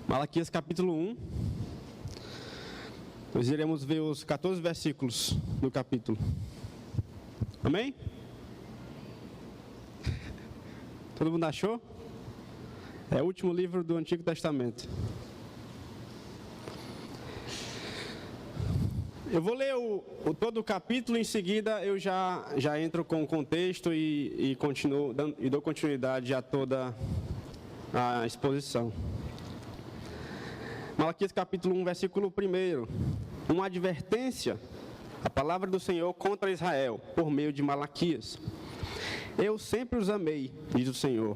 Malaquias capítulo 1. Nós iremos ver os 14 versículos do capítulo. Amém? Todo mundo achou? É o último livro do Antigo Testamento. Eu vou ler todo o capítulo, em seguida eu já entro com o contexto e dou continuidade a toda a exposição. Malaquias capítulo 1, versículo 1. Uma advertência, a palavra do Senhor contra Israel, por meio de Malaquias. Eu sempre os amei, diz o Senhor.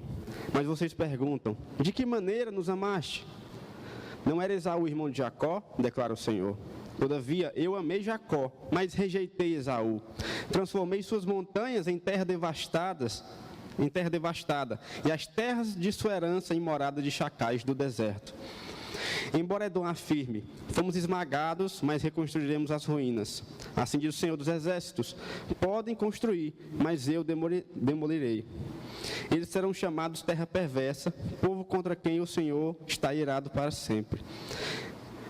Mas vocês perguntam, de que maneira nos amaste? Não era Esaú irmão de Jacó? Declara o Senhor. Todavia, eu amei Jacó, mas rejeitei Esaú. Transformei suas montanhas em terra devastada, e as terras de sua herança em morada de chacais do deserto. Embora Edom afirme, fomos esmagados, mas reconstruiremos as ruínas. Assim diz o Senhor dos Exércitos, podem construir, mas eu demolirei. Eles serão chamados terra perversa, povo contra quem o Senhor está irado para sempre.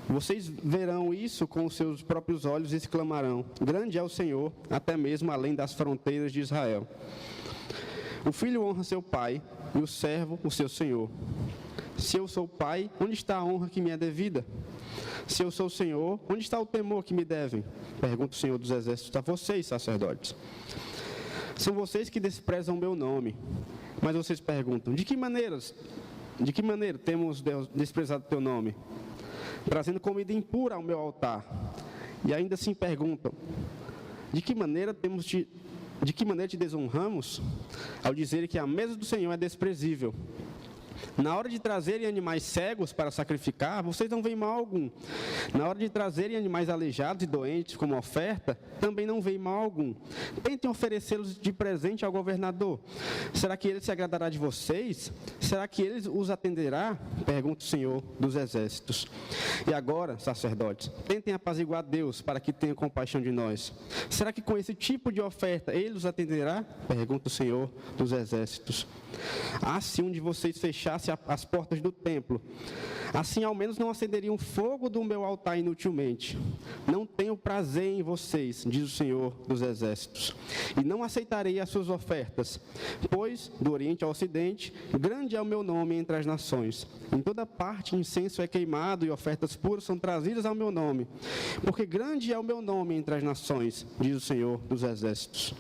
Vocês verão isso com os seus próprios olhos e exclamarão, grande é o Senhor, até mesmo além das fronteiras de Israel. O filho honra seu pai, e o servo o seu senhor. Se eu sou pai, onde está a honra que me é devida? Se eu sou Senhor, onde está o temor que me devem? Pergunta o Senhor dos Exércitos a vocês, sacerdotes. São vocês que desprezam o meu nome. Mas vocês perguntam, de que maneira temos desprezado o teu nome? Trazendo comida impura ao meu altar. E ainda assim perguntam, de que maneira te desonramos? Ao dizer que a mesa do Senhor é desprezível. Na hora de trazerem animais cegos para sacrificar, vocês não veem mal algum. Na hora de trazerem animais aleijados e doentes como oferta, também não veem mal algum. Tentem oferecê-los de presente ao governador. Será que ele se agradará de vocês? Será que ele os atenderá? Pergunta o Senhor dos Exércitos. E agora, sacerdotes, tentem apaziguar Deus para que tenha compaixão de nós. Será que com esse tipo de oferta ele os atenderá? Pergunta o Senhor dos Exércitos. Ah, se um de vocês fechasse as portas do templo, assim ao menos não acenderiam fogo do meu altar inutilmente. Não tenho prazer em vocês, diz o Senhor dos Exércitos, e não aceitarei as suas ofertas, pois, do Oriente ao Ocidente, grande é o meu nome entre as nações. Em toda parte incenso é queimado e ofertas puras são trazidas ao meu nome, porque grande é o meu nome entre as nações, diz o Senhor dos Exércitos.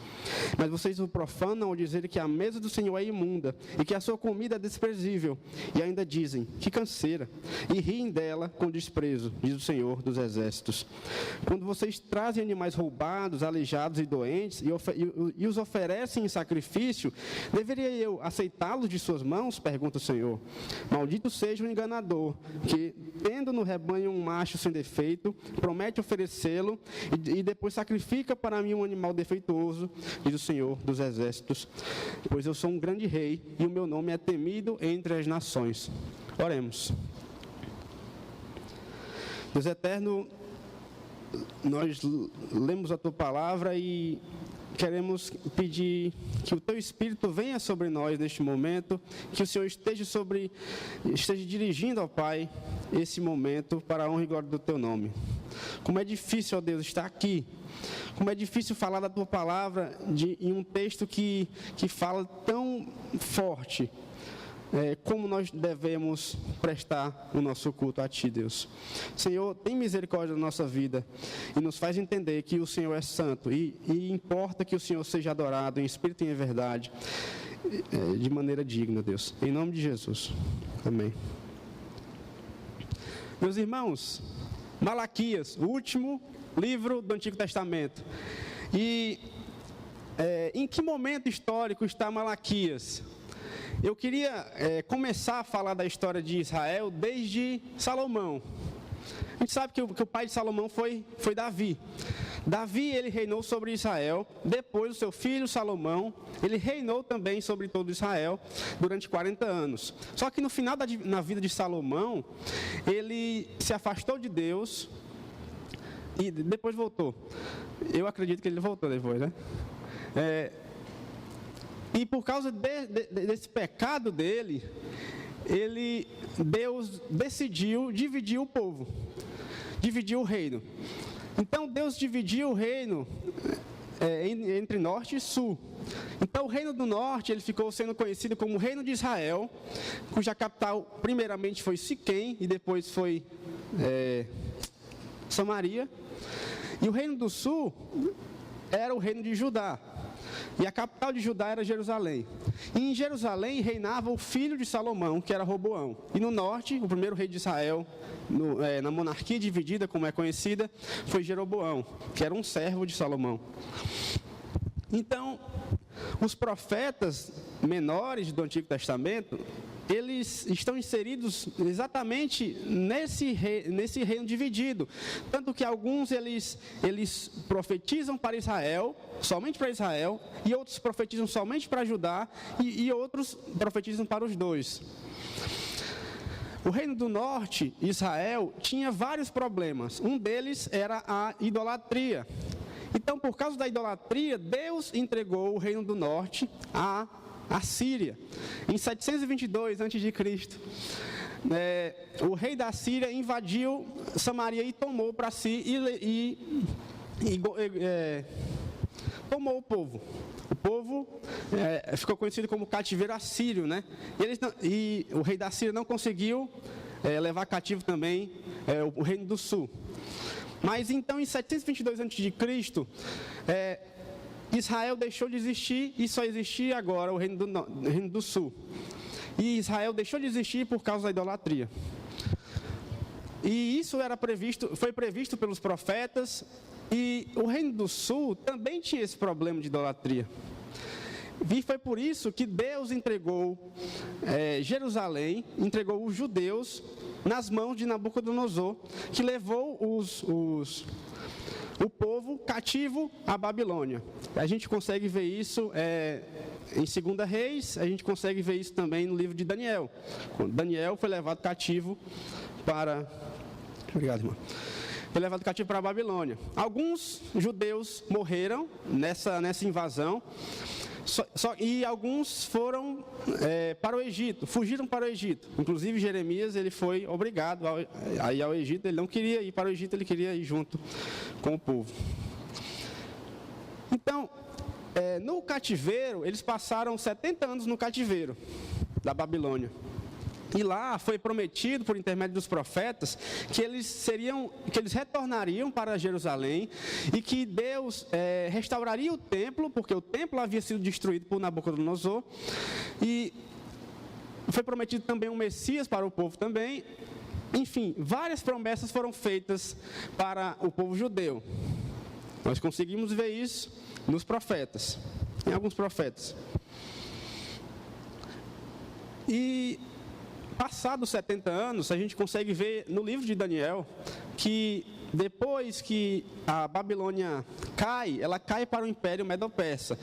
Mas vocês o profanam ao dizer que a mesa do Senhor é imunda e que a sua comida é desprezível. E ainda dizem, que canseira, e riem dela com desprezo, diz o Senhor dos Exércitos. Quando vocês trazem animais roubados, aleijados e doentes e os oferecem em sacrifício, deveria eu aceitá-los de suas mãos? Pergunta o Senhor. Maldito seja o enganador, que, tendo no rebanho um macho sem defeito, promete oferecê-lo e depois sacrifica para mim um animal defeituoso, diz o Senhor dos Exércitos, pois eu sou um grande rei e o meu nome é temido entre as nações. Oremos. Deus eterno, nós lemos a tua palavra e queremos pedir que o teu Espírito venha sobre nós neste momento, que o Senhor esteja dirigindo, ó Pai, esse momento para a honra e glória do teu nome. Como é difícil, ó Deus, estar aqui. Como é difícil falar da tua palavra em um texto que fala tão forte. Como nós devemos prestar o nosso culto a Ti, Deus. Senhor, tem misericórdia da nossa vida e nos faz entender que o Senhor é santo e importa que o Senhor seja adorado em espírito e em verdade, de maneira digna, Deus. Em nome de Jesus. Amém. Meus irmãos, Malaquias, o último livro do Antigo Testamento. E em que momento histórico está Malaquias? Eu queria começar a falar da história de Israel desde Salomão. A gente sabe que o pai de Salomão foi Davi. Davi, ele reinou sobre Israel. Depois, o seu filho Salomão, ele reinou também sobre todo Israel durante 40 anos. Só que no final na vida de Salomão, ele se afastou de Deus e depois voltou. Eu acredito que ele voltou depois, né? E por causa desse pecado dele, Deus decidiu dividir o povo, dividir o reino. Então, Deus dividiu o reino entre norte e sul. Então, o reino do norte, ele ficou sendo conhecido como o reino de Israel, cuja capital, primeiramente, foi Siquém, e depois foi Samaria. E o reino do sul era o reino de Judá, e a capital de Judá era Jerusalém. E em Jerusalém reinava o filho de Salomão, que era Roboão. E no norte, o primeiro rei de Israel, na monarquia dividida, como é conhecida, foi Jeroboão, que era um servo de Salomão. Então, os profetas menores do Antigo Testamento, eles estão inseridos exatamente nesse reino dividido. Tanto que alguns eles profetizam para Israel, somente para Israel, e outros profetizam somente para Judá, e outros profetizam para os dois. O reino do norte, Israel, tinha vários problemas. Um deles era a idolatria. Então, por causa da idolatria, Deus entregou o reino do norte à Síria. Em 722 a.C., o rei da Síria invadiu Samaria e tomou para si tomou o povo. O povo ficou conhecido como cativeiro assírio, né? E o rei da Síria não conseguiu levar cativo também o reino do sul. Mas então, em 722 a.C., Israel deixou de existir e só existia agora o reino do sul. E Israel deixou de existir por causa da idolatria. E isso foi previsto pelos profetas, e o reino do sul também tinha esse problema de idolatria. E foi por isso que Deus entregou Jerusalém, entregou os judeus nas mãos de Nabucodonosor, que levou o povo cativo à Babilônia. A gente consegue ver isso em 2 Reis, a gente consegue ver isso também no livro de Daniel. Quando Daniel foi levado cativo para... Obrigado, irmão. Foi levado cativo para a Babilônia. Alguns judeus morreram nessa invasão, e alguns foram para o Egito, fugiram para o Egito. Inclusive Jeremias, ele foi obrigado a ir ao Egito. Ele não queria ir para o Egito, ele queria ir junto com o povo. Então, no cativeiro, eles passaram 70 anos no cativeiro da Babilônia. E lá foi prometido, por intermédio dos profetas, que eles retornariam para Jerusalém e que Deus restauraria o templo, porque o templo havia sido destruído por Nabucodonosor. E foi prometido também um Messias para o povo também. Enfim, várias promessas foram feitas para o povo judeu. Nós conseguimos ver isso nos profetas, em alguns profetas. E passados 70 anos, a gente consegue ver no livro de Daniel que depois que a Babilônia cai, ela cai para o Império Medo-Persa.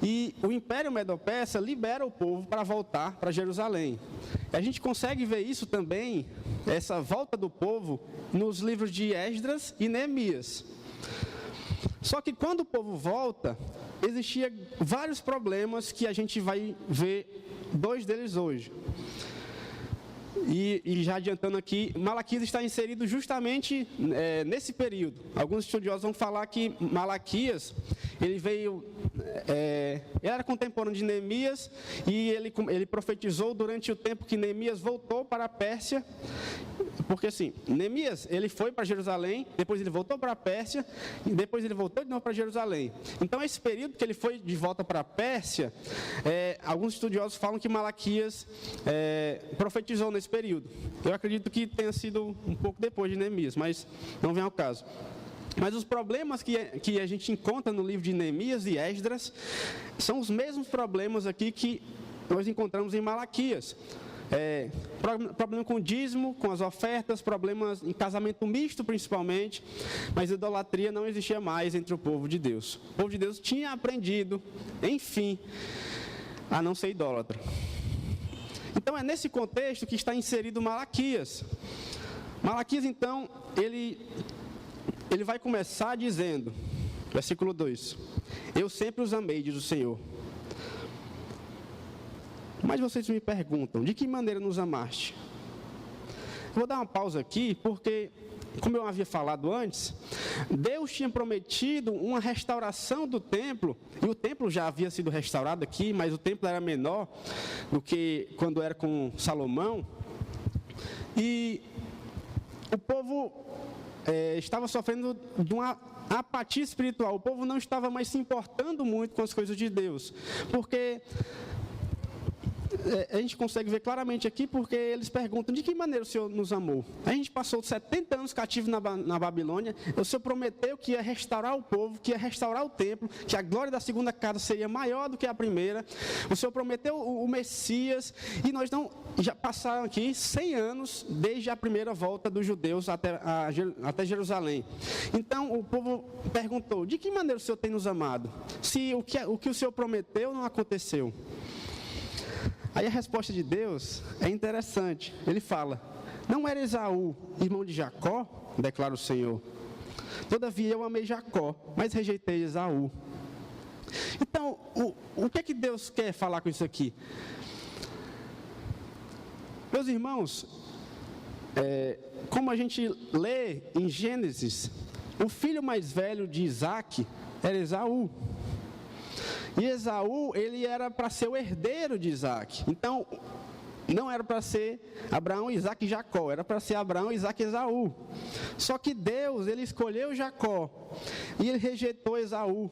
E o Império Medo-Persa libera o povo para voltar para Jerusalém. A gente consegue ver isso também, essa volta do povo, nos livros de Esdras e Neemias. Só que quando o povo volta, existiam vários problemas que a gente vai ver dois deles hoje. E já adiantando aqui, Malaquias está inserido justamente nesse período. Alguns estudiosos vão falar que Malaquias, ele era contemporâneo de Neemias, e ele profetizou durante o tempo que Neemias voltou para a Pérsia. Porque assim, Neemias, ele foi para Jerusalém, depois ele voltou para a Pérsia, e depois ele voltou de novo para Jerusalém. Então, esse período que ele foi de volta para a Pérsia, alguns estudiosos falam que Malaquias profetizou nesse período. Eu acredito que tenha sido um pouco depois de Neemias, mas não vem ao caso. Mas os problemas que a gente encontra no livro de Neemias e Esdras são os mesmos problemas aqui que nós encontramos em Malaquias. Problema com o dízimo, com as ofertas, problemas em casamento misto principalmente, mas idolatria não existia mais entre o povo de Deus. O povo de Deus tinha aprendido, enfim, a não ser idólatra. Então é nesse contexto que está inserido Malaquias. Malaquias, então, ele vai começar dizendo, versículo 2: Eu sempre os amei, diz o Senhor. Mas vocês me perguntam, de que maneira nos amaste? Vou dar uma pausa aqui, porque, como eu havia falado antes, Deus tinha prometido uma restauração do templo, e o templo já havia sido restaurado aqui, mas o templo era menor do que quando era com Salomão, e o povo estava sofrendo de uma apatia espiritual, o povo não estava mais se importando muito com as coisas de Deus, porque a gente consegue ver claramente aqui, porque eles perguntam, de que maneira o Senhor nos amou? A gente passou 70 anos cativo na Babilônia, o Senhor prometeu que ia restaurar o povo, que ia restaurar o templo, que a glória da segunda casa seria maior do que a primeira, o Senhor prometeu o Messias, e nós não, já passaram aqui 100 anos, desde a primeira volta dos judeus até Jerusalém. Então o povo perguntou, de que maneira o Senhor tem nos amado? Se o que o Senhor prometeu não aconteceu. Aí a resposta de Deus é interessante. Ele fala, não era Esaú, irmão de Jacó? Declara o Senhor. Todavia eu amei Jacó, mas rejeitei Esaú. Então, o que é que Deus quer falar com isso aqui? Meus irmãos, como a gente lê em Gênesis, o filho mais velho de Isaac era Esaú. E Esaú, ele era para ser o herdeiro de Isaac. Então, não era para ser Abraão, Isaac e Jacó, era para ser Abraão, Isaac e Esaú. Só que Deus, ele escolheu Jacó e ele rejeitou Esaú.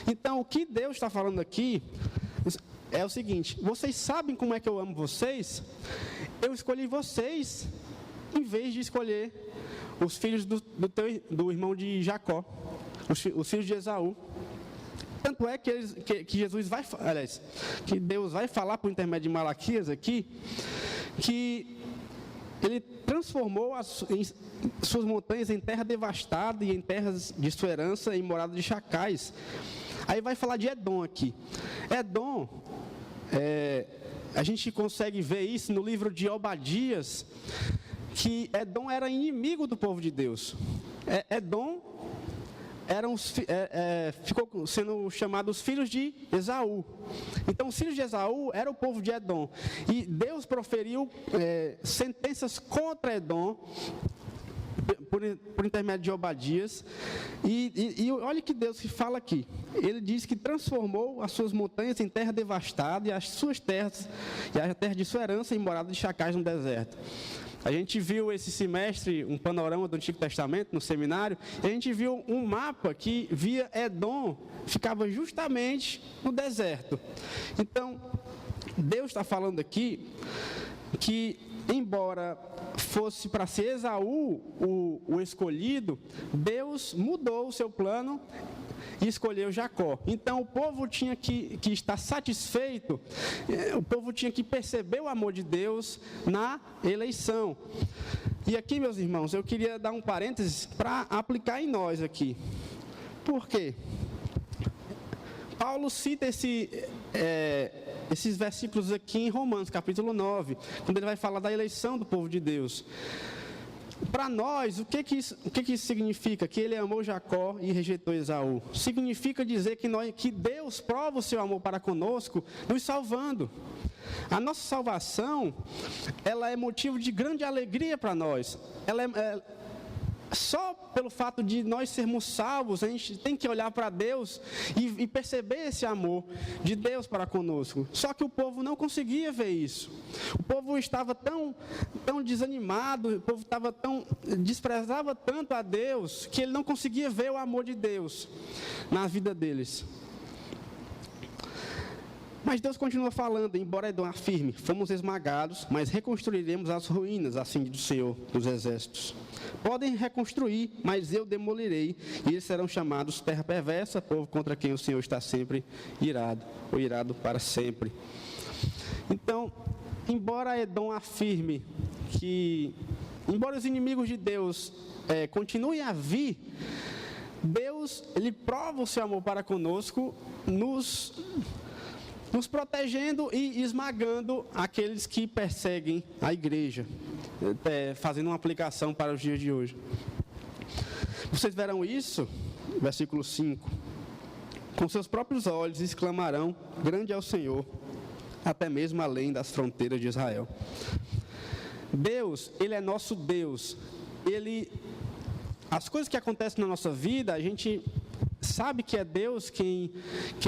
Então, o que Deus está falando aqui é o seguinte, vocês sabem como é que eu amo vocês? Eu escolhi vocês em vez de escolher os filhos do irmão de Jacó, os filhos de Esaú. Tanto é que Jesus vai, aliás, que Deus vai falar por intermédio de Malaquias aqui, que Ele transformou suas montanhas em terra devastada e em terras de sua herança em morada de chacais. Aí vai falar de Edom aqui. Edom, a gente consegue ver isso no livro de Obadias, que Edom era inimigo do povo de Deus. Edom ficou sendo chamado os filhos de Esaú. Então, os filhos de Esaú eram o povo de Edom. E Deus proferiu sentenças contra Edom, por intermédio de Obadias. E olha que Deus que fala aqui. Ele diz que transformou as suas montanhas em terra devastada e as suas terras, e a terra de sua herança em morada de chacais no deserto. A gente viu esse semestre um panorama do Antigo Testamento no seminário, e a gente viu um mapa que via Edom, ficava justamente no deserto. Então, Deus está falando aqui que, embora fosse para ser Esaú o escolhido, Deus mudou o seu plano e escolheu Jacó. Então o povo tinha que estar satisfeito, o povo tinha que perceber o amor de Deus na eleição. E aqui, meus irmãos, eu queria dar um parênteses para aplicar em nós aqui. Por quê? Paulo cita esses versículos aqui em Romanos, capítulo 9, quando ele vai falar da eleição do povo de Deus. Para nós, o que isso significa? Que ele amou Jacó e rejeitou Esaú. Significa dizer que Deus prova o seu amor para conosco, nos salvando. A nossa salvação, ela é motivo de grande alegria para nós. Só pelo fato de nós sermos salvos, a gente tem que olhar para Deus e perceber esse amor de Deus para conosco. Só que o povo não conseguia ver isso. O povo estava tão desanimado, o povo desprezava tanto a Deus, que ele não conseguia ver o amor de Deus na vida deles. Mas Deus continua falando, embora Edom afirme, fomos esmagados, mas reconstruiremos as ruínas, assim diz o Senhor dos Exércitos. Podem reconstruir, mas eu demolirei, e eles serão chamados terra perversa, povo contra quem o Senhor está sempre irado, ou irado para sempre. Então, embora Edom afirme que, embora os inimigos de Deus continuem a vir, Deus, Ele prova o seu amor para conosco, nos protegendo e esmagando aqueles que perseguem a igreja, fazendo uma aplicação para os dias de hoje. Vocês verão isso, versículo 5. Com seus próprios olhos exclamarão, grande é o Senhor. até mesmo além das fronteiras de Israel. Deus, Ele é nosso Deus. As coisas que acontecem na nossa vida, a gente sabe que é Deus quem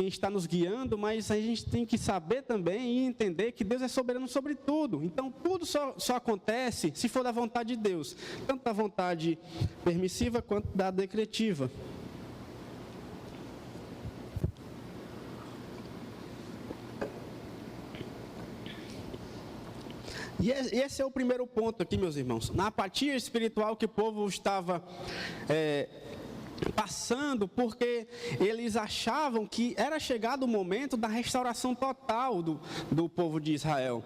está nos guiando, mas a gente tem que saber também e entender que Deus é soberano sobre tudo. Então, tudo só acontece se for da vontade de Deus, tanto da vontade permissiva quanto da decretiva. E esse é o primeiro ponto aqui, meus irmãos. Na apatia espiritual que o povo estava passando, porque eles achavam que era chegado o momento da restauração total do povo de Israel.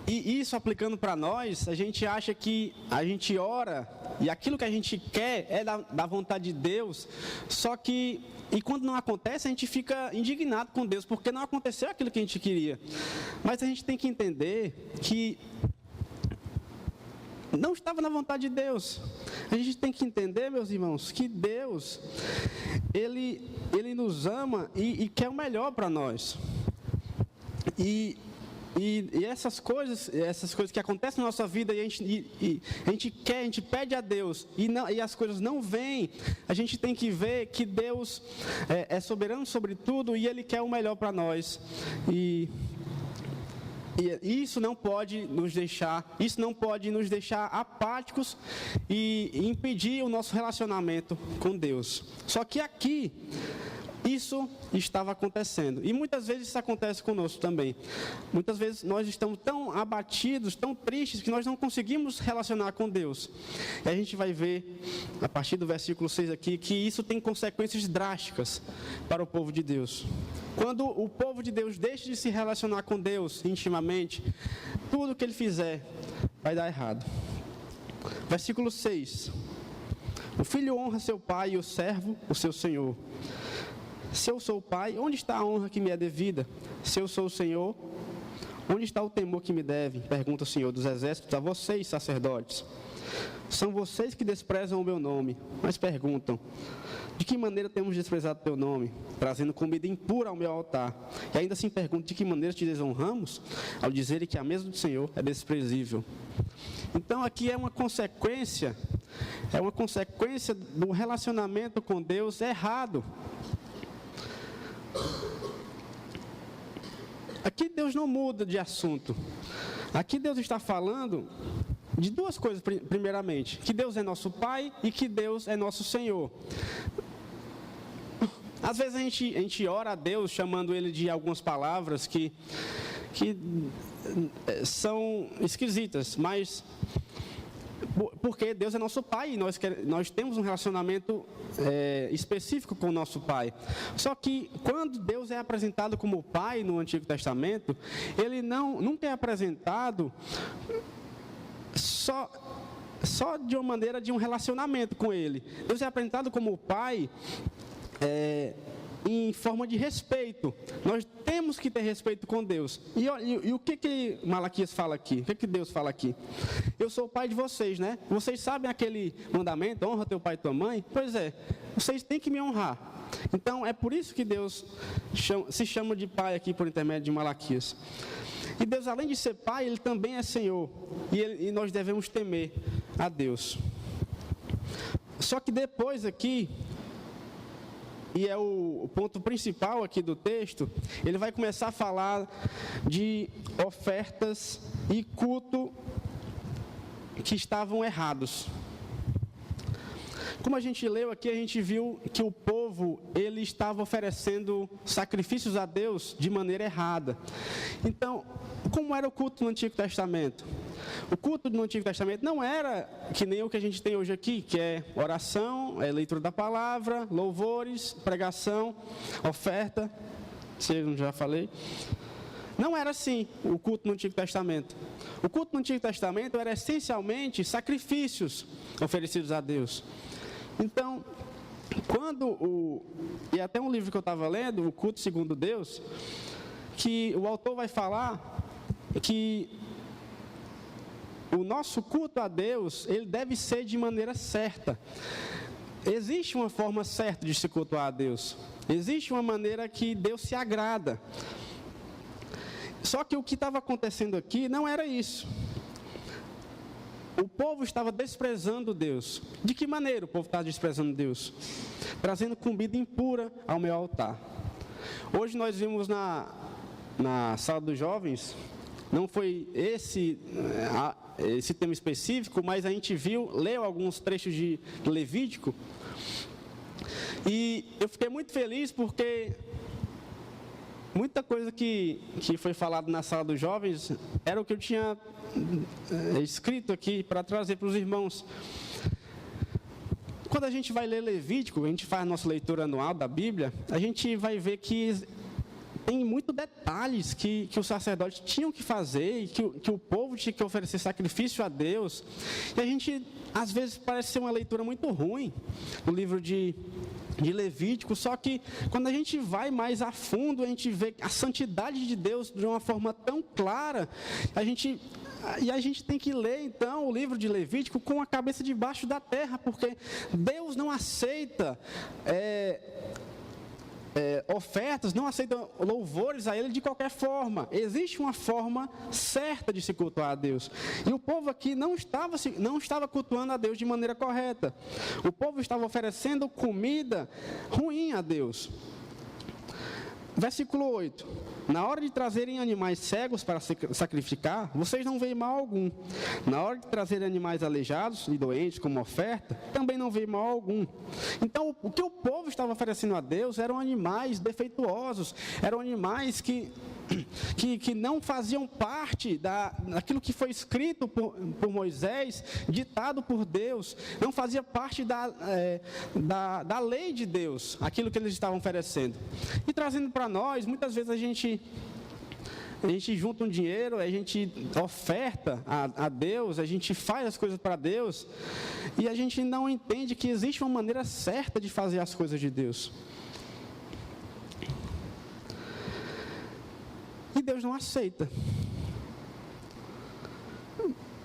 E isso aplicando para nós, a gente acha que a gente ora e aquilo que a gente quer é da vontade de Deus, só que, e quando não acontece, a gente fica indignado com Deus, porque não aconteceu aquilo que a gente queria. Mas a gente tem que entender que não estava na vontade de Deus. A gente tem que entender, meus irmãos, que Deus, Ele nos ama e quer o melhor para nós. E essas coisas que acontecem na nossa vida e a gente pede a Deus e as coisas não vêm, a gente tem que ver que Deus é soberano sobre tudo e Ele quer o melhor para nós. E isso não pode nos deixar apáticos e impedir o nosso relacionamento com Deus. Só que aqui isso estava acontecendo. E muitas vezes isso acontece conosco também. Muitas vezes nós estamos tão abatidos, tão tristes, que nós não conseguimos relacionar com Deus. E a gente vai ver, a partir do versículo 6 aqui, que isso tem consequências drásticas para o povo de Deus. Quando o povo de Deus deixa de se relacionar com Deus intimamente, tudo que ele fizer vai dar errado. Versículo 6. O filho honra seu pai e o servo o seu senhor. Se eu sou o pai, onde está a honra que me é devida? Se eu sou o Senhor, onde está o temor que me deve? Pergunta o Senhor dos Exércitos a vocês, sacerdotes. São vocês que desprezam o meu nome, mas perguntam, de que maneira temos desprezado o teu nome, trazendo comida impura ao meu altar? E ainda assim perguntam, de que maneira te desonramos? Ao dizerem que a mesa do Senhor é desprezível. Então aqui é uma consequência do relacionamento com Deus errado. Aqui Deus não muda de assunto. Aqui Deus está falando de duas coisas, primeiramente. Que Deus é nosso Pai e que Deus é nosso Senhor. Às vezes a gente ora a Deus chamando Ele de algumas palavras que são esquisitas, mas porque Deus é nosso Pai e nós temos um relacionamento específico com o nosso Pai. Só que quando Deus é apresentado como Pai no Antigo Testamento, Ele nunca é apresentado só de uma maneira de um relacionamento com Ele. Deus é apresentado como Pai em forma de respeito. Nós temos que ter respeito com Deus. E o que Malaquias fala aqui? O que Deus fala aqui? Eu sou o pai de vocês, né? Vocês sabem aquele mandamento, honra teu pai e tua mãe? Pois é, vocês têm que me honrar. Então, é por isso que Deus se chama de pai aqui por intermédio de Malaquias. E Deus, além de ser pai, Ele também é Senhor. E nós devemos temer a Deus. Só que depois aqui, e é o ponto principal aqui do texto, ele vai começar a falar de ofertas e culto que estavam errados. Como a gente leu aqui, a gente viu que o povo, ele estava oferecendo sacrifícios a Deus de maneira errada. Então, como era o culto no Antigo Testamento? O culto no Antigo Testamento não era que nem o que a gente tem hoje aqui, que é oração, leitura da palavra, louvores, pregação, oferta, se eu já falei. Não era assim o culto no Antigo Testamento. O culto no Antigo Testamento era essencialmente sacrifícios oferecidos a Deus. Então, e até um livro que eu estava lendo, O Culto Segundo Deus, que o autor vai falar que o nosso culto a Deus, ele deve ser de maneira certa. existe uma forma certa de se cultuar a Deus. Existe uma maneira que Deus se agrada. Só que o que estava acontecendo aqui não era isso. O povo estava desprezando Deus. De que maneira o povo estava desprezando Deus? Trazendo comida impura ao meu altar. Hoje nós vimos na sala dos jovens, não foi esse tema específico, mas a gente leu alguns trechos de Levítico. E eu fiquei muito feliz porque muita coisa que foi falado na sala dos jovens era o que eu tinha escrito aqui para trazer para os irmãos. Quando a gente vai ler Levítico, a gente faz a nossa leitura anual da Bíblia, a gente vai ver que tem muitos detalhes que os sacerdotes tinham que fazer e que o povo tinha que oferecer sacrifício a Deus. E a gente, às vezes, parece ser uma leitura muito ruim no livro de Levítico, só que quando a gente vai mais a fundo, a gente vê a santidade de Deus de uma forma tão clara, a gente tem que ler, então, o livro de Levítico com a cabeça debaixo da terra, porque Deus não aceita ofertas, não aceita louvores a Ele de qualquer forma. Existe uma forma certa de se cultuar a Deus. E o povo aqui não estava cultuando a Deus de maneira correta. O povo estava oferecendo comida ruim a Deus. Versículo 8. Na hora de trazerem animais cegos para sacrificar, vocês não veem mal algum. Na hora de trazerem animais aleijados e doentes como oferta, também não veem mal algum. Então, o que o povo estava oferecendo a Deus eram animais defeituosos, eram animais que não faziam parte daquilo que foi escrito por Moisés, ditado por Deus, não fazia parte da lei de Deus, aquilo que eles estavam oferecendo. E trazendo para nós, muitas vezes a gente junta um dinheiro, a gente oferta a Deus, a gente faz as coisas para Deus, e a gente não entende que existe uma maneira certa de fazer as coisas de Deus. E Deus não aceita.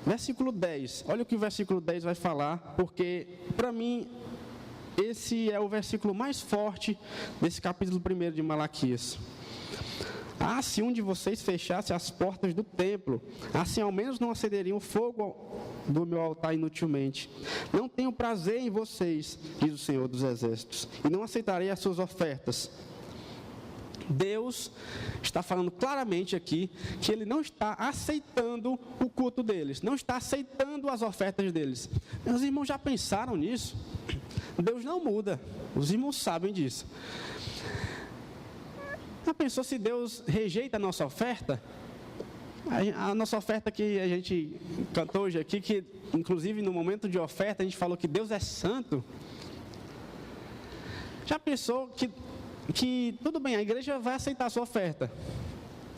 Versículo 10. Olha o que o versículo 10 vai falar, porque, para mim, esse é o versículo mais forte desse capítulo 1 de Malaquias. Ah, se um de vocês fechasse as portas do templo, assim ao menos não acenderiam o fogo do meu altar inutilmente. Não tenho prazer em vocês, diz o Senhor dos Exércitos, e não aceitarei as suas ofertas. Deus está falando claramente aqui que Ele não está aceitando o culto deles, não está aceitando as ofertas deles. Meus irmãos já pensaram nisso? Deus não muda, os irmãos sabem disso. Já pensou se Deus rejeita a nossa oferta? A nossa oferta que a gente cantou hoje aqui, que inclusive no momento de oferta a gente falou que Deus é santo. Já pensou que tudo bem, a igreja vai aceitar a sua oferta,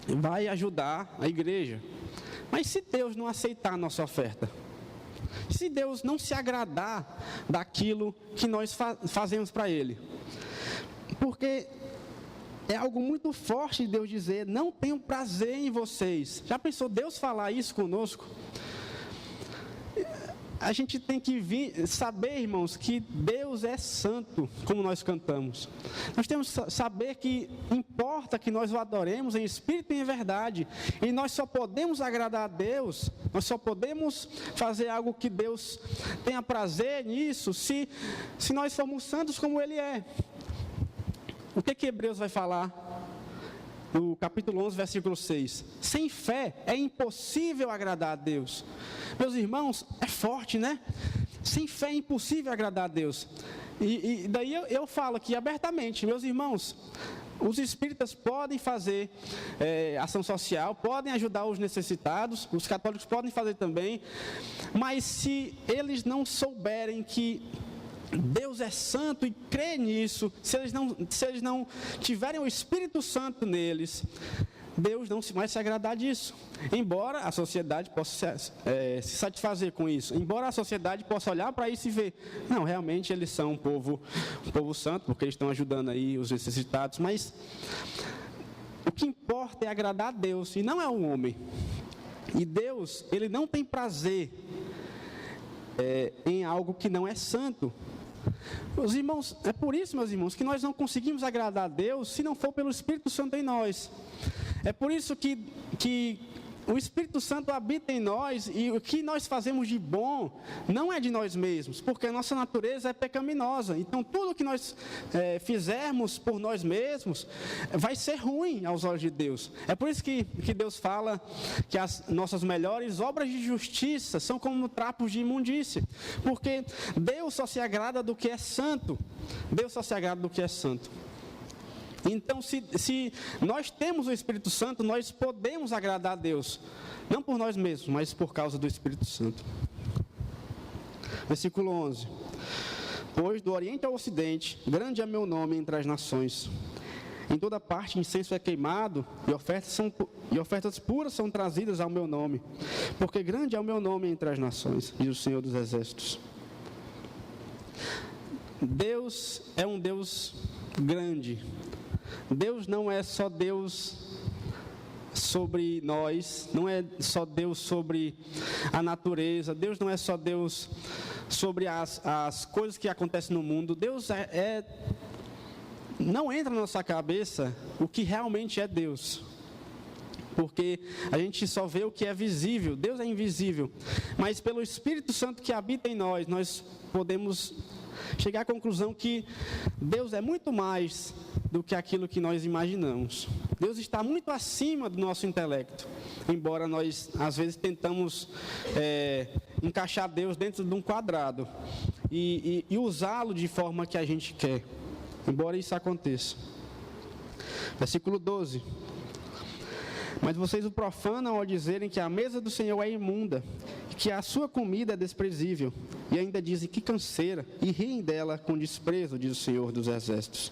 vai ajudar a igreja, mas se Deus não aceitar a nossa oferta, se Deus não se agradar daquilo que nós fazemos para Ele, porque é algo muito forte de Deus dizer, não tenho prazer em vocês. Já pensou Deus falar isso conosco? A gente tem que saber, irmãos, que Deus é santo, como nós cantamos. Nós temos que saber que importa que nós o adoremos em espírito e em verdade. E nós só podemos agradar a Deus, nós só podemos fazer algo que Deus tenha prazer nisso, se nós formos santos como Ele é. O que Hebreus vai falar? No capítulo 11, versículo 6. Sem fé é impossível agradar a Deus. Meus irmãos, é forte, né? Sem fé é impossível agradar a Deus. E daí eu falo aqui abertamente, meus irmãos, os espíritas podem fazer ação social, podem ajudar os necessitados, os católicos podem fazer também, mas se eles não souberem que Deus é santo e crê nisso, se eles não tiverem o Espírito Santo neles, Deus não vai se agradar disso. Embora a sociedade possa se satisfazer com isso, embora a sociedade possa olhar para isso e ver, não, realmente eles são um povo santo, porque eles estão ajudando aí os necessitados, mas o que importa é agradar a Deus, e não é o homem. E Deus, Ele não tem prazer em algo que não é santo. Os irmãos, é por isso, meus irmãos, que nós não conseguimos agradar a Deus se não for pelo Espírito Santo em nós. É por isso que o Espírito Santo habita em nós e o que nós fazemos de bom não é de nós mesmos, porque a nossa natureza é pecaminosa. Então, tudo que nós fizermos por nós mesmos vai ser ruim aos olhos de Deus. É por isso que Deus fala que as nossas melhores obras de justiça são como trapos de imundície, porque Deus só se agrada do que é santo. Deus só se agrada do que é santo. Então, se nós temos o Espírito Santo, nós podemos agradar a Deus. Não por nós mesmos, mas por causa do Espírito Santo. Versículo 11. Pois do Oriente ao Ocidente, grande é meu nome entre as nações. Em toda parte incenso é queimado e ofertas puras são trazidas ao meu nome. Porque grande é o meu nome entre as nações, diz o Senhor dos Exércitos. Deus é um Deus grande. Deus não é só Deus sobre nós, não é só Deus sobre a natureza, Deus não é só Deus sobre as coisas que acontecem no mundo. Deus não entra na nossa cabeça o que realmente é Deus, porque a gente só vê o que é visível. Deus é invisível, mas pelo Espírito Santo que habita em nós, nós podemos chegar à conclusão que Deus é muito mais do que aquilo que nós imaginamos. Deus está muito acima do nosso intelecto, embora nós às vezes tentamos encaixar Deus dentro de um quadrado e usá-lo de forma que a gente quer, embora isso aconteça. Versículo 12. Mas vocês o profanam ao dizerem que a mesa do Senhor é imunda, que a sua comida é desprezível, e ainda dizem que canseira, e riem dela com desprezo, diz o Senhor dos Exércitos.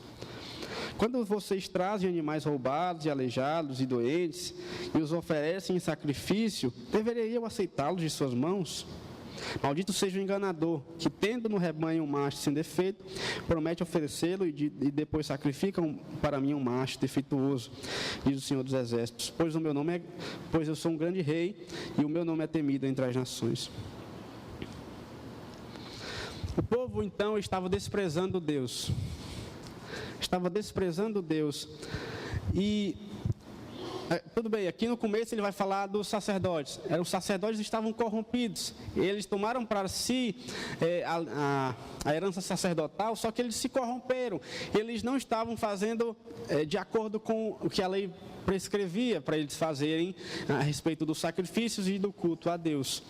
Quando vocês trazem animais roubados e aleijados e doentes, e os oferecem em sacrifício, deveriam aceitá-los de suas mãos? Maldito seja o enganador, que tendo no rebanho um macho sem defeito, promete oferecê-lo e depois sacrificam para mim um macho defeituoso, diz o Senhor dos Exércitos. Pois eu sou um grande rei, e o meu nome é temido entre as nações. O povo então estava desprezando Deus. E tudo bem, aqui no começo ele vai falar dos sacerdotes. Os sacerdotes estavam corrompidos. Eles tomaram para si a herança sacerdotal, só que eles se corromperam. Eles não estavam fazendo de acordo com o que a lei prescrevia para eles fazerem a respeito dos sacrifícios e do culto a Deus.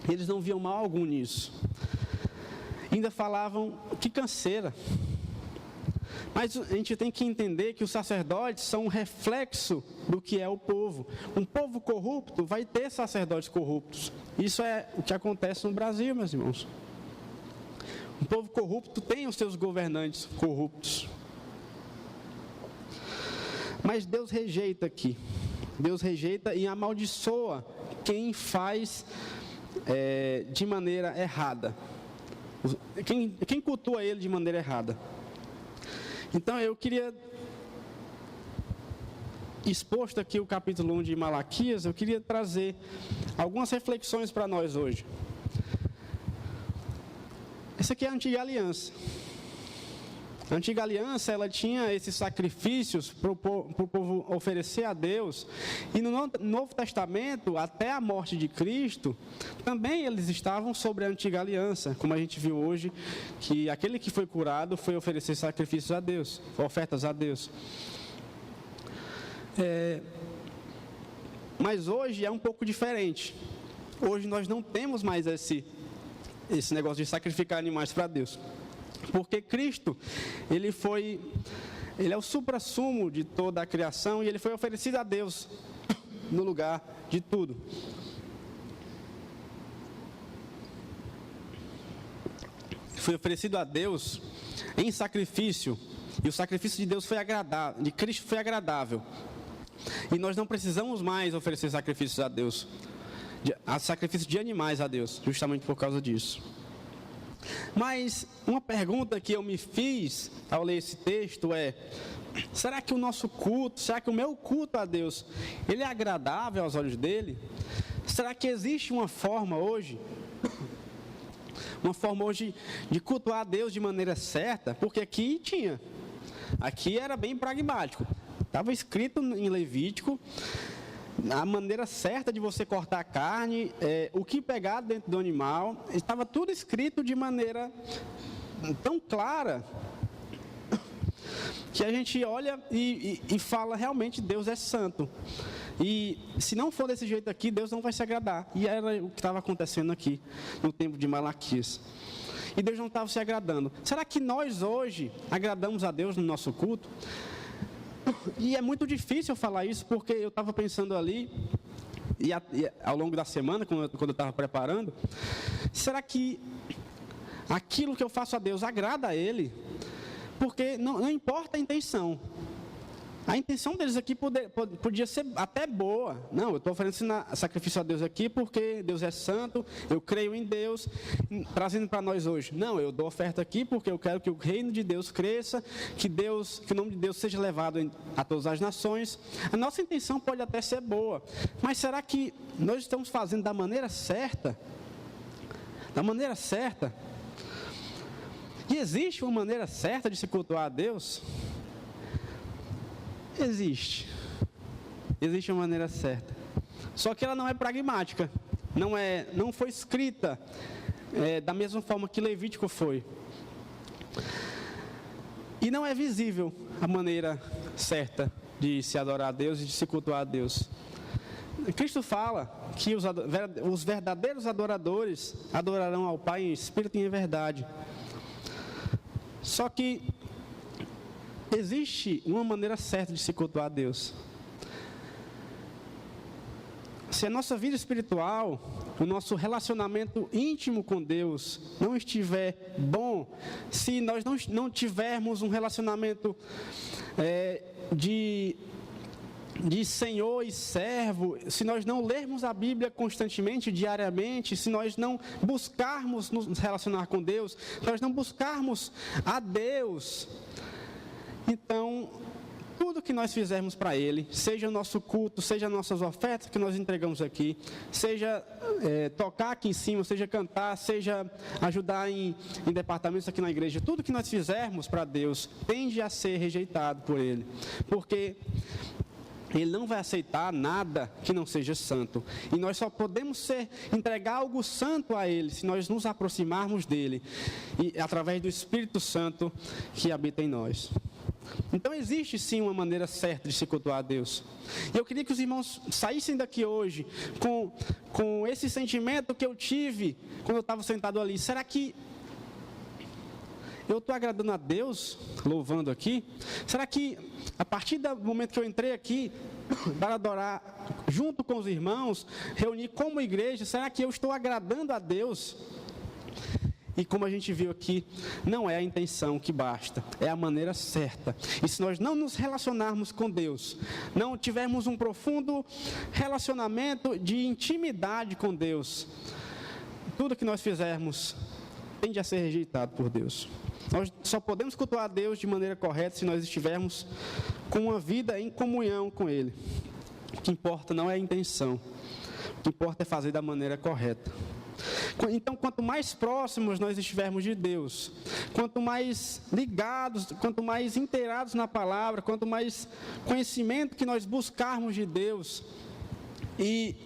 Eles não viam mal algum nisso. Ainda falavam, que canseira. Mas a gente tem que entender que os sacerdotes são um reflexo do que é o povo. Um povo corrupto vai ter sacerdotes corruptos. Isso é o que acontece no Brasil, meus irmãos. Um povo corrupto tem os seus governantes corruptos. Mas Deus rejeita aqui. Deus rejeita e amaldiçoa quem faz de maneira errada. Quem cultua ele de maneira errada. Então eu queria, exposto aqui o capítulo 1 de Malaquias, eu queria trazer algumas reflexões para nós hoje. Essa aqui é a antiga aliança. A antiga aliança, ela tinha esses sacrifícios para o povo oferecer a Deus. E no Novo Testamento, até a morte de Cristo, também eles estavam sobre a antiga aliança. Como a gente viu hoje, que aquele que foi curado foi oferecer sacrifícios a Deus, ofertas a Deus. Mas hoje é um pouco diferente. Hoje nós não temos mais esse negócio de sacrificar animais para Deus. Porque Cristo, ele é o suprassumo de toda a criação e ele foi oferecido a Deus no lugar de tudo. Foi oferecido a Deus em sacrifício, e o sacrifício de Deus foi agradável, de Cristo foi agradável. E nós não precisamos mais oferecer sacrifícios a Deus, sacrifício de animais a Deus, justamente por causa disso. Mas uma pergunta que eu me fiz ao ler esse texto é: será que o nosso culto, será que o meu culto a Deus, ele é agradável aos olhos dele? Será que existe uma forma hoje, uma forma hoje de cultuar a Deus de maneira certa, porque aqui era bem pragmático. Estava escrito em Levítico a maneira certa de você cortar a carne, o que pegar dentro do animal, estava tudo escrito de maneira tão clara que a gente olha e fala, realmente Deus é santo. E se não for desse jeito aqui, Deus não vai se agradar. E era o que estava acontecendo aqui no tempo de Malaquias. E Deus não estava se agradando. Será que nós hoje agradamos a Deus no nosso culto? E é muito difícil falar isso, porque eu estava pensando ali, e ao longo da semana, quando eu estava preparando, será que aquilo que eu faço a Deus agrada a Ele? Porque não importa a intenção. A intenção deles aqui podia ser até boa. Não, eu estou oferecendo sacrifício a Deus aqui porque Deus é santo, eu creio em Deus, trazendo para nós hoje. Não, eu dou oferta aqui porque eu quero que o reino de Deus cresça, que o nome de Deus seja levado a todas as nações. A nossa intenção pode até ser boa, mas será que nós estamos fazendo da maneira certa? Da maneira certa? E existe uma maneira certa de se cultuar a Deus? Existe uma maneira certa, só que ela não é pragmática, não foi escrita da mesma forma que Levítico foi, e não é visível a maneira certa de se adorar a Deus e de se cultuar a Deus. Cristo fala que os verdadeiros adoradores adorarão ao Pai em espírito e em verdade. Só que existe uma maneira certa de se cultuar a Deus. Se a nossa vida espiritual, o nosso relacionamento íntimo com Deus não estiver bom, se nós não tivermos um relacionamento de Senhor e servo, se nós não lermos a Bíblia constantemente, diariamente, se nós não buscarmos nos relacionar com Deus, se nós não buscarmos a Deus, então, tudo que nós fizermos para Ele, seja o nosso culto, seja as nossas ofertas que nós entregamos aqui, seja tocar aqui em cima, seja cantar, seja ajudar em departamentos aqui na igreja, tudo que nós fizermos para Deus tende a ser rejeitado por Ele, porque Ele não vai aceitar nada que não seja santo. E nós só podemos entregar algo santo a Ele se nós nos aproximarmos dEle, e através do Espírito Santo que habita em nós. Então existe sim uma maneira certa de se cultuar a Deus. E eu queria que os irmãos saíssem daqui hoje com esse sentimento que eu tive quando eu estava sentado ali. Será que eu estou agradando a Deus, louvando aqui? Será que a partir do momento que eu entrei aqui para adorar junto com os irmãos, reunir como igreja, será que eu estou agradando a Deus? E como a gente viu aqui, não é a intenção que basta, é a maneira certa. E se nós não nos relacionarmos com Deus, não tivermos um profundo relacionamento de intimidade com Deus, tudo que nós fizermos tende a ser rejeitado por Deus. Nós só podemos cultuar a Deus de maneira correta se nós estivermos com uma vida em comunhão com Ele. O que importa não é a intenção, o que importa é fazer da maneira correta. Então, quanto mais próximos nós estivermos de Deus, quanto mais ligados, quanto mais inteirados na palavra, quanto mais conhecimento que nós buscarmos de Deus, e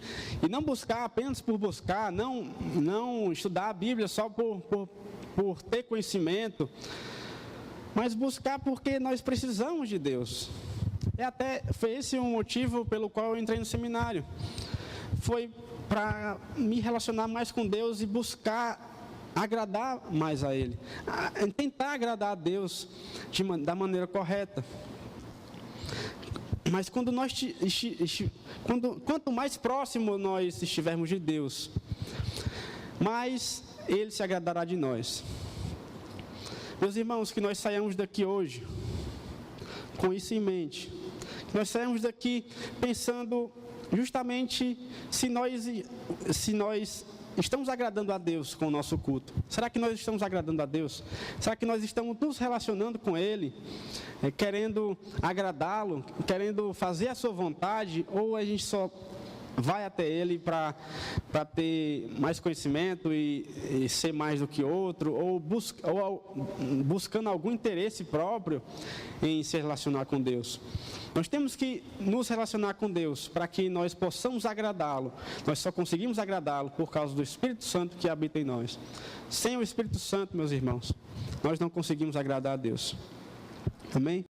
não buscar apenas por buscar, não estudar a Bíblia só por ter conhecimento, mas buscar porque nós precisamos de Deus. Foi esse o motivo pelo qual eu entrei no seminário. Foi para me relacionar mais com Deus e buscar agradar mais a Ele, tentar agradar a Deus da maneira correta. Mas quanto mais próximo nós estivermos de Deus, mais Ele se agradará de nós. Meus irmãos, que nós saiamos daqui hoje com isso em mente, que nós saiamos daqui pensando justamente se nós estamos agradando a Deus com o nosso culto. Será que nós estamos agradando a Deus? Será que nós estamos nos relacionando com Ele, querendo agradá-lo, querendo fazer a sua vontade, ou a gente só vai até Ele para ter mais conhecimento e ser mais do que outro, ou buscando algum interesse próprio em se relacionar com Deus. Nós temos que nos relacionar com Deus para que nós possamos agradá-lo. Nós só conseguimos agradá-lo por causa do Espírito Santo que habita em nós. Sem o Espírito Santo, meus irmãos, nós não conseguimos agradar a Deus. Amém?